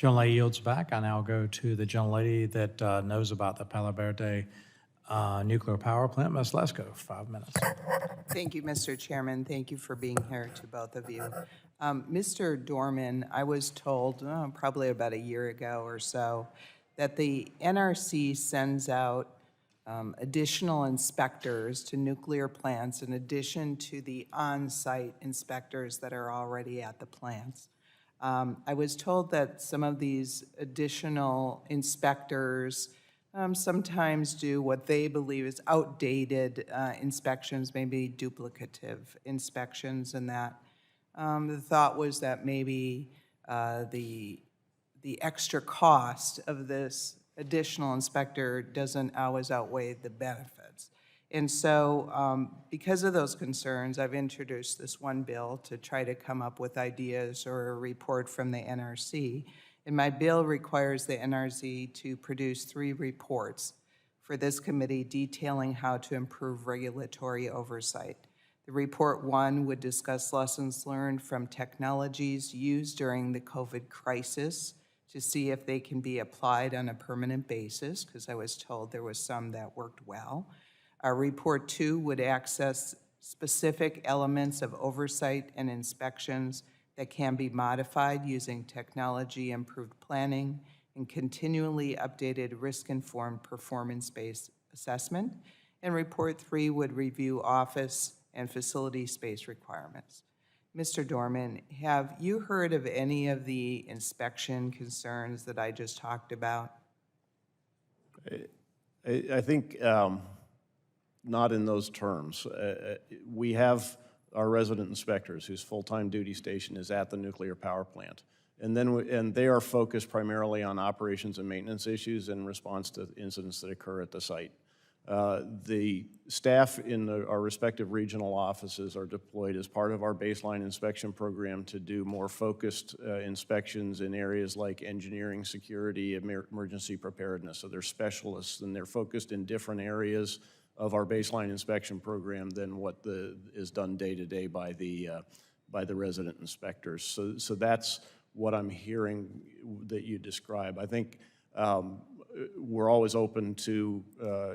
Gentlelady yields back. I now go to the gentlelady that knows about the Palo Verde nuclear power plant, Ms. Lesko, 5 minutes. Thank you, Mr. Chairman. Thank you for being here to both of you. Mr. Dorman, I was told probably about a year ago or so that the NRC sends out additional inspectors to nuclear plants in addition to the on-site inspectors that are already at the plants. I was told that some of these additional inspectors sometimes do what they believe is outdated inspections, maybe duplicative inspections, and that the thought was that maybe the extra cost of this additional inspector doesn't always outweigh the benefits. And so because of those concerns, I've introduced this one bill to try to come up with ideas or a report from the NRC. And my bill requires the NRC to produce 3 reports for this committee detailing how to improve regulatory oversight. The report 1 would discuss lessons learned from technologies used during the COVID crisis to see if they can be applied on a permanent basis, because I was told there was some that worked well. Report 2 would access specific elements of oversight and inspections that can be modified using technology-improved planning and continually updated risk-informed performance-based assessment. And Report 3 would review office and facility space requirements. Mr. Dorman, have you heard of any of the inspection concerns that I just talked about? I think not in those terms. We have our resident inspectors whose full-time duty station is at the nuclear power plant. And they are focused primarily on operations and maintenance issues in response to incidents that occur at the site. The staff in our respective regional offices are deployed as part of our baseline inspection program to do more focused inspections in areas like engineering, security, emergency preparedness. So they're specialists and they're focused in different areas of our baseline inspection program than what is done day to day by the resident inspectors. So that's what I'm hearing that you describe. I think we're always open to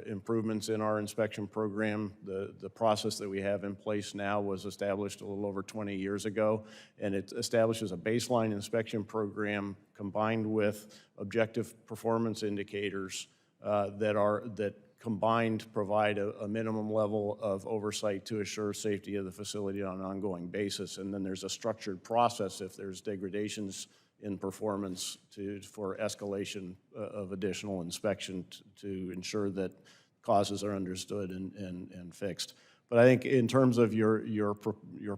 improvements in our inspection program. The process that we have in place now was established a little over 20 years ago, and it establishes a baseline inspection program combined with objective performance indicators that combined provide a minimum level of oversight to assure safety of the facility on an ongoing basis. And then there's a structured process if there's degradations in performance for escalation of additional inspection to ensure that causes are understood and fixed. But I think in terms of your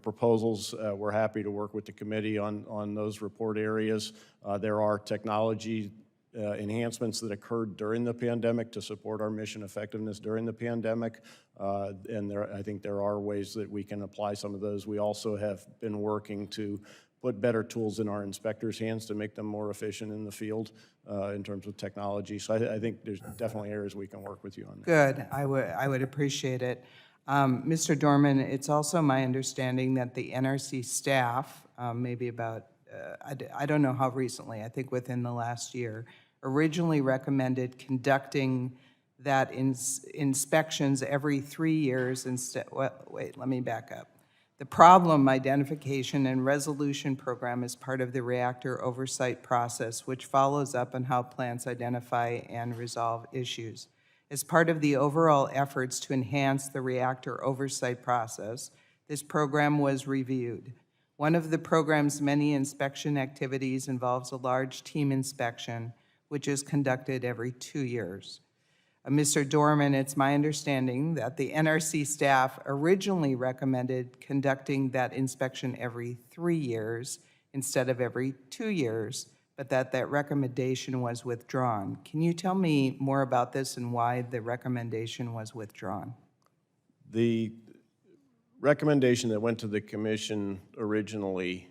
proposals, we're happy to work with the committee on those report areas. There are technology enhancements that occurred during the pandemic to support our mission effectiveness during the pandemic, and I think there are ways that we can apply some of those. We also have been working to put better tools in our inspectors' hands to make them more efficient in the field in terms of technology. So I think there's definitely areas we can work with you on that. Good. I would appreciate it. Mr. Dorman, it's also my understanding that the NRC staff, maybe about, I don't know how recently, I think within the last year, originally recommended conducting that inspections every 3 years instead. Well, wait, let me back up. The problem identification and resolution program is part of the reactor oversight process, which follows up on how plants identify and resolve issues. As part of the overall efforts to enhance the reactor oversight process, this program was reviewed. One of the program's many inspection activities involves a large team inspection, which is conducted every 2 years. Mr. Dorman, it's my understanding that the NRC staff originally recommended conducting that inspection every 3 years instead of every 2 years, but that recommendation was withdrawn. Can you tell me more about this and why the recommendation was withdrawn? The recommendation that went to the commission originally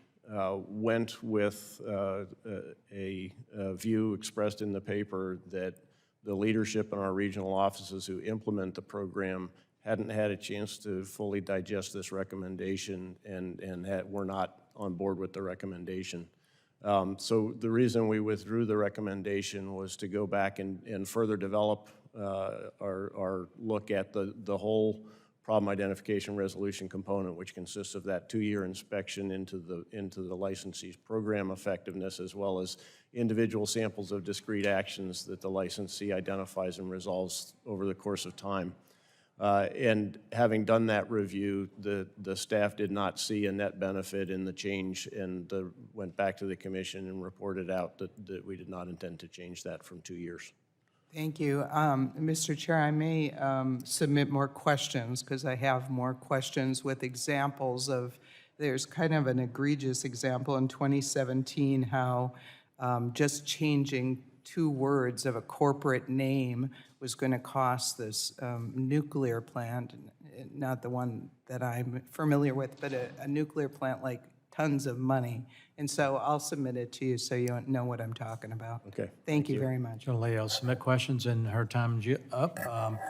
went with a view expressed in the paper that the leadership in our regional offices who implement the program hadn't had a chance to fully digest this recommendation and were not on board with the recommendation. So the reason we withdrew the recommendation was to go back and further develop our look at the whole problem identification resolution component, which consists of that 2-year inspection into the licensee's program effectiveness, as well as individual samples of discrete actions that the licensee identifies and resolves over the course of time. And having done that review, the staff did not see a net benefit in the change, and went back to the commission and reported out that we did not intend to change that from 2 years. Thank you. Mr. Chair, I may submit more questions, because I have more questions with examples of, there's kind of an egregious example in 2017, how just changing 2 words of a corporate name was going to cost this nuclear plant, not the one that I'm familiar with, but a nuclear plant, like tons of money. And so I'll submit it to you so you know what I'm talking about. Okay. Thank you very much. Gentlelady will submit questions, and her time's up.